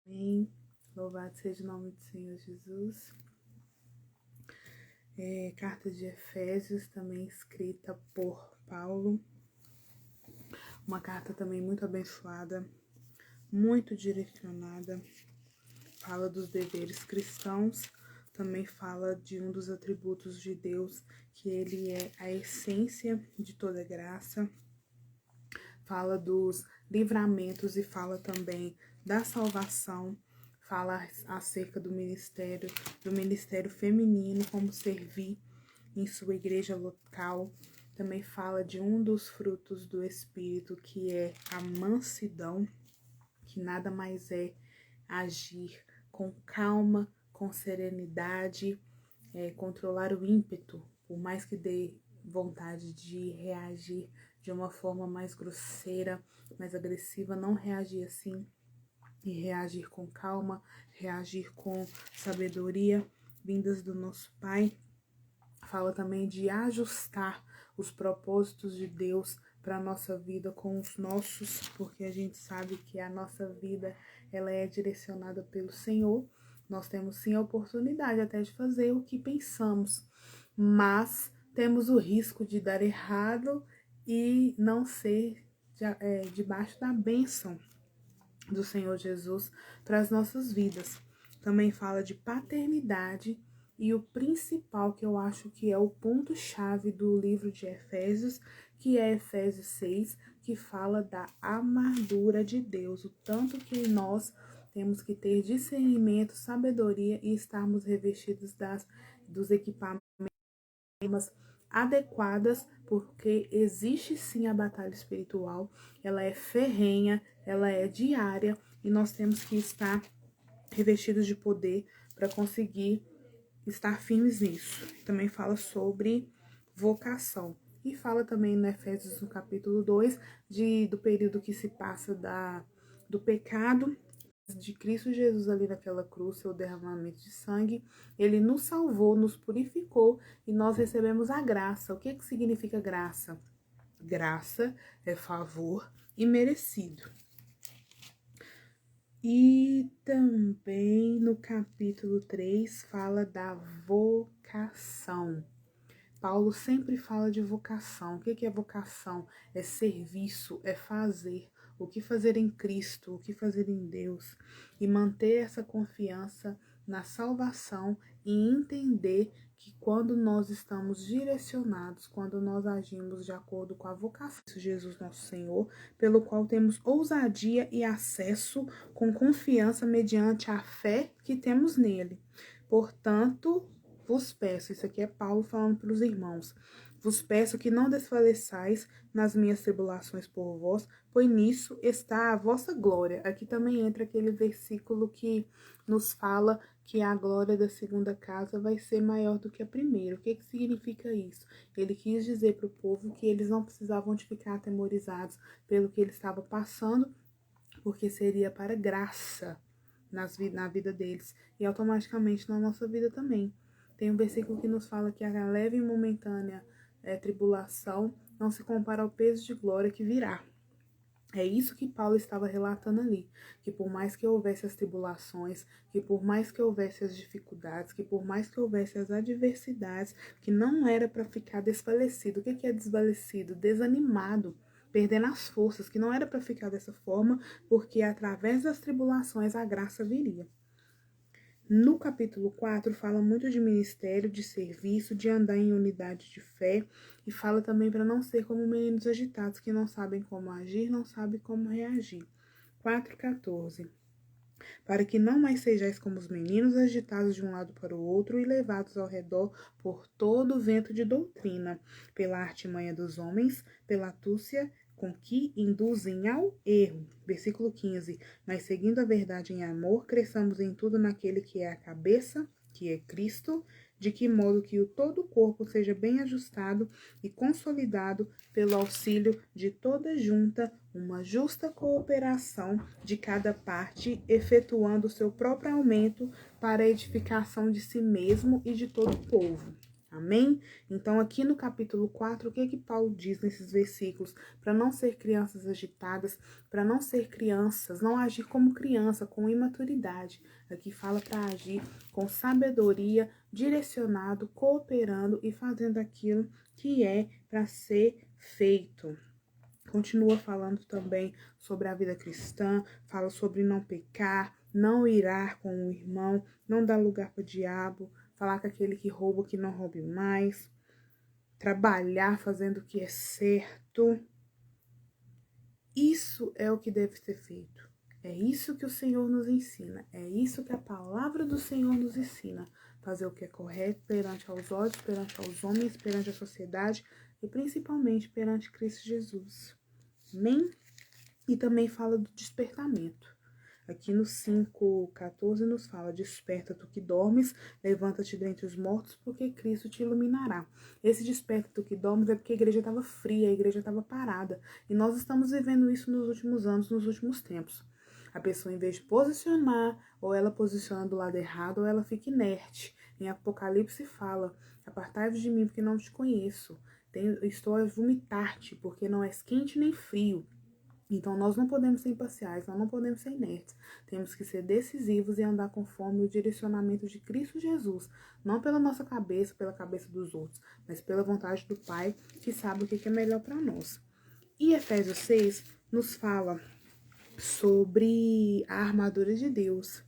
Amém. Louvado seja o nome do Senhor Jesus. Carta de Efésios, também escrita por Paulo. Uma carta também muito abençoada, muito direcionada. Fala dos deveres cristãos, também fala de um dos atributos de Deus, que ele é a essência de toda graça. Fala dos livramentos e fala também da salvação. Fala acerca do ministério feminino, como servir em sua igreja local. Também fala de um dos frutos do Espírito, que é a mansidão, que nada mais é agir com calma, com serenidade, controlar o ímpeto, por mais que dê vontade de reagir de uma forma mais grosseira, mais agressiva, não reagir assim, e reagir com calma, reagir com sabedoria, vindas do nosso Pai. Fala também de ajustar os propósitos de Deus para a nossa vida com os nossos, porque a gente sabe que a nossa vida ela é direcionada pelo Senhor. Nós temos sim a oportunidade até de fazer o que pensamos, mas temos o risco de dar errado e não ser debaixo da bênção do Senhor Jesus para as nossas vidas. Também fala de paternidade e o principal, que eu acho que é o ponto-chave do livro de Efésios, que é Efésios 6, que fala da armadura de Deus, o tanto que nós temos que ter discernimento, sabedoria e estarmos revestidos dos equipamentos adequadas, porque existe sim a batalha espiritual, ela é ferrenha, ela é diária e nós temos que estar revestidos de poder para conseguir estar firmes nisso. Também fala sobre vocação e fala também no Efésios no capítulo 2 do período que se passa do pecado de Cristo Jesus ali naquela cruz, seu derramamento de sangue, ele nos salvou, nos purificou e nós recebemos a graça. O que significa graça? Graça é favor imerecido. E também no capítulo 3 fala da vocação. Paulo sempre fala de vocação. O que é vocação? É serviço, é fazer. O que fazer em Cristo, o que fazer em Deus. E manter essa confiança na salvação e entender que quando nós estamos direcionados, quando nós agimos de acordo com a vocação de Jesus nosso Senhor, pelo qual temos ousadia e acesso com confiança mediante a fé que temos nele. Portanto, vos peço, isso aqui é Paulo falando para os irmãos, vos peço que não desfaleçais nas minhas tribulações por vós, pois nisso está a vossa glória. Aqui também entra aquele versículo que nos fala que a glória da segunda casa vai ser maior do que a primeira. O que significa isso? Ele quis dizer para o povo que eles não precisavam de ficar atemorizados pelo que ele estava passando, porque seria para graça na vida deles e automaticamente na nossa vida também. Tem um versículo que nos fala que a leve e momentânea tribulação não se compara ao peso de glória que virá. É isso que Paulo estava relatando ali, que por mais que houvesse as tribulações, que por mais que houvesse as dificuldades, que por mais que houvesse as adversidades, que não era para ficar desfalecido. O que é desfalecido? Desanimado, perdendo as forças, que não era para ficar dessa forma, porque através das tribulações a graça viria. No capítulo 4 fala muito de ministério, de serviço, de andar em unidade de fé e fala também para não ser como meninos agitados que não sabem como agir, não sabem como reagir. 4,14 para que não mais sejais como os meninos agitados de um lado para o outro e levados ao redor por todo o vento de doutrina, pela artimanha dos homens, pela astúcia com que induzem ao erro. Versículo 15. Mas seguindo a verdade em amor, cresçamos em tudo naquele que é a cabeça, que é Cristo, de que modo que o todo o corpo seja bem ajustado e consolidado pelo auxílio de toda junta, uma justa cooperação de cada parte, efetuando o seu próprio aumento para a edificação de si mesmo e de todo o povo. Amém? Então, aqui no capítulo 4, o que Paulo diz nesses versículos? Para não ser crianças agitadas, para não ser crianças, não agir como criança, com imaturidade. Aqui fala para agir com sabedoria, direcionado, cooperando e fazendo aquilo que é para ser feito. Continua falando também sobre a vida cristã, fala sobre não pecar, não irar com o irmão, não dar lugar para o diabo, falar com aquele que rouba que não roube mais, trabalhar fazendo o que é certo. Isso é o que deve ser feito. É isso que o Senhor nos ensina. É isso que a palavra do Senhor nos ensina. Fazer o que é correto perante aos olhos, perante aos homens, perante a sociedade e principalmente perante Cristo Jesus. Amém? E também fala do despertamento. Aqui no 5:14 nos fala: desperta tu que dormes, levanta-te dentre os mortos, porque Cristo te iluminará. Esse desperta tu que dormes é porque a igreja estava fria, a igreja estava parada. E nós estamos vivendo isso nos últimos anos, nos últimos tempos. A pessoa, em vez de posicionar, ou ela posiciona do lado errado, ou ela fica inerte. Em Apocalipse fala: apartai-vos de mim, porque não te conheço. Estou a vomitar-te, porque não és quente nem frio. Então, nós não podemos ser imparciais, nós não podemos ser inertes. Temos que ser decisivos e andar conforme o direcionamento de Cristo Jesus. Não pela nossa cabeça, pela cabeça dos outros, mas pela vontade do Pai, que sabe o que é melhor para nós. E Efésios 6 nos fala sobre a armadura de Deus.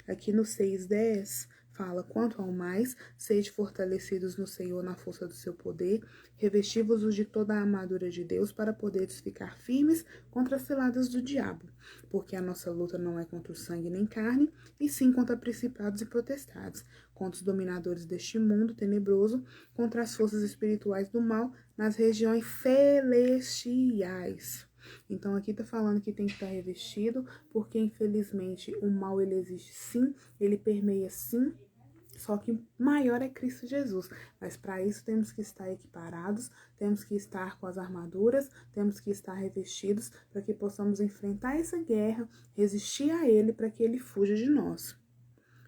Aqui no 6:10 fala: quanto ao mais, sede fortalecidos no Senhor na força do seu poder, revesti-vos de toda a armadura de Deus para poderes ficar firmes contra as ciladas do diabo, porque a nossa luta não é contra o sangue nem carne, e sim contra principados e potestades, contra os dominadores deste mundo tenebroso, contra as forças espirituais do mal nas regiões celestiais. Então aqui tá falando que tem que estar revestido, porque infelizmente o mal ele existe sim, ele permeia sim, só que maior é Cristo Jesus. Mas para isso temos que estar equiparados, temos que estar com as armaduras, temos que estar revestidos para que possamos enfrentar essa guerra, resistir a ele para que ele fuja de nós.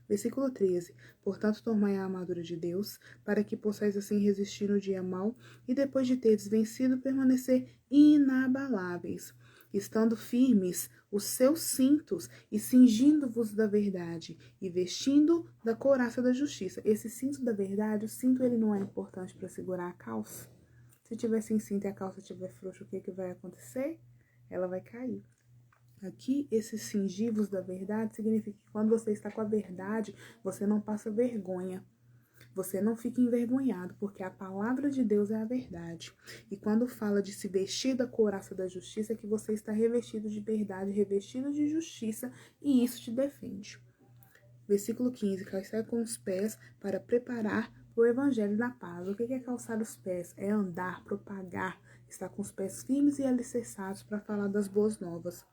Versículo 13. Portanto, tomai a armadura de Deus, para que possais assim resistir no dia mau, e depois de teres vencido, permanecer inabaláveis, estando firmes os seus cintos, e cingindo-vos da verdade, e vestindo da couraça da justiça. Esse cinto da verdade, o cinto ele não é importante para segurar a calça. Se tiver sem cinto e a calça estiver frouxa, o que vai acontecer? Ela vai cair. Aqui, esses cingivos da verdade significa que quando você está com a verdade, você não passa vergonha. Você não fica envergonhado, porque a palavra de Deus é a verdade. E quando fala de se vestir da couraça da justiça, é que você está revestido de verdade, revestido de justiça, e isso te defende. Versículo 15. Calçai com os pés para preparar o evangelho da paz. O que é calçar os pés? É andar, propagar, estar com os pés firmes e alicerçados para falar das boas novas.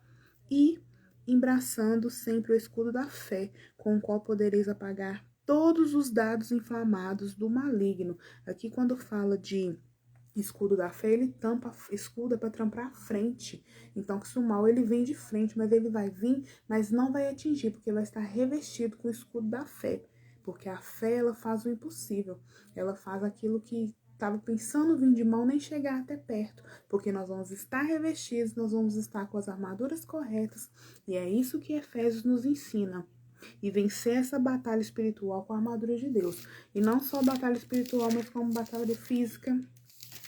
E embraçando sempre o escudo da fé, com o qual podereis apagar todos os dados inflamados do maligno. Aqui quando fala de escudo da fé, ele tampa, escudo é para trampar a frente. Então, que se o mal ele vem de frente, mas ele vai vir, mas não vai atingir, porque vai estar revestido com o escudo da fé. Porque a fé, ela faz o impossível. Ela faz aquilo que estava pensando vir de mal nem chegar até perto, porque nós vamos estar revestidos, nós vamos estar com as armaduras corretas, e é isso que Efésios nos ensina. E vencer essa batalha espiritual com a armadura de Deus. E não só batalha espiritual, mas como batalha física,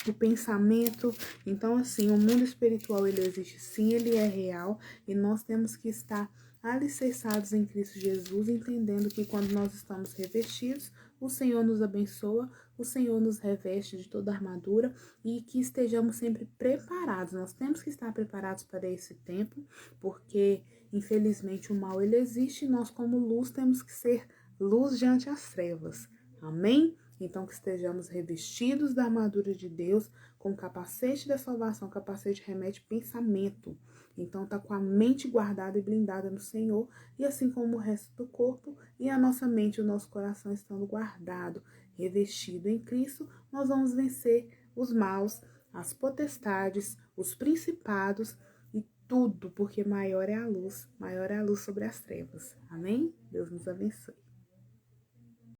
o pensamento. Então, assim, o mundo espiritual, ele existe sim, ele é real, e nós temos que estar alicerçados em Cristo Jesus, entendendo que quando nós estamos revestidos, o Senhor nos abençoa, o Senhor nos reveste de toda a armadura, e que estejamos sempre preparados. Nós temos que estar preparados para esse tempo, porque infelizmente o mal ele existe, e nós como luz temos que ser luz diante as trevas. Amém? Então, que estejamos revestidos da armadura de Deus, com o capacete da salvação. O capacete remete pensamento. Então, tá com a mente guardada e blindada no Senhor, e assim como o resto do corpo, e a nossa mente e o nosso coração estando guardado, revestido em Cristo, nós vamos vencer os maus, as potestades, os principados e tudo, porque maior é a luz sobre as trevas. Amém? Deus nos abençoe.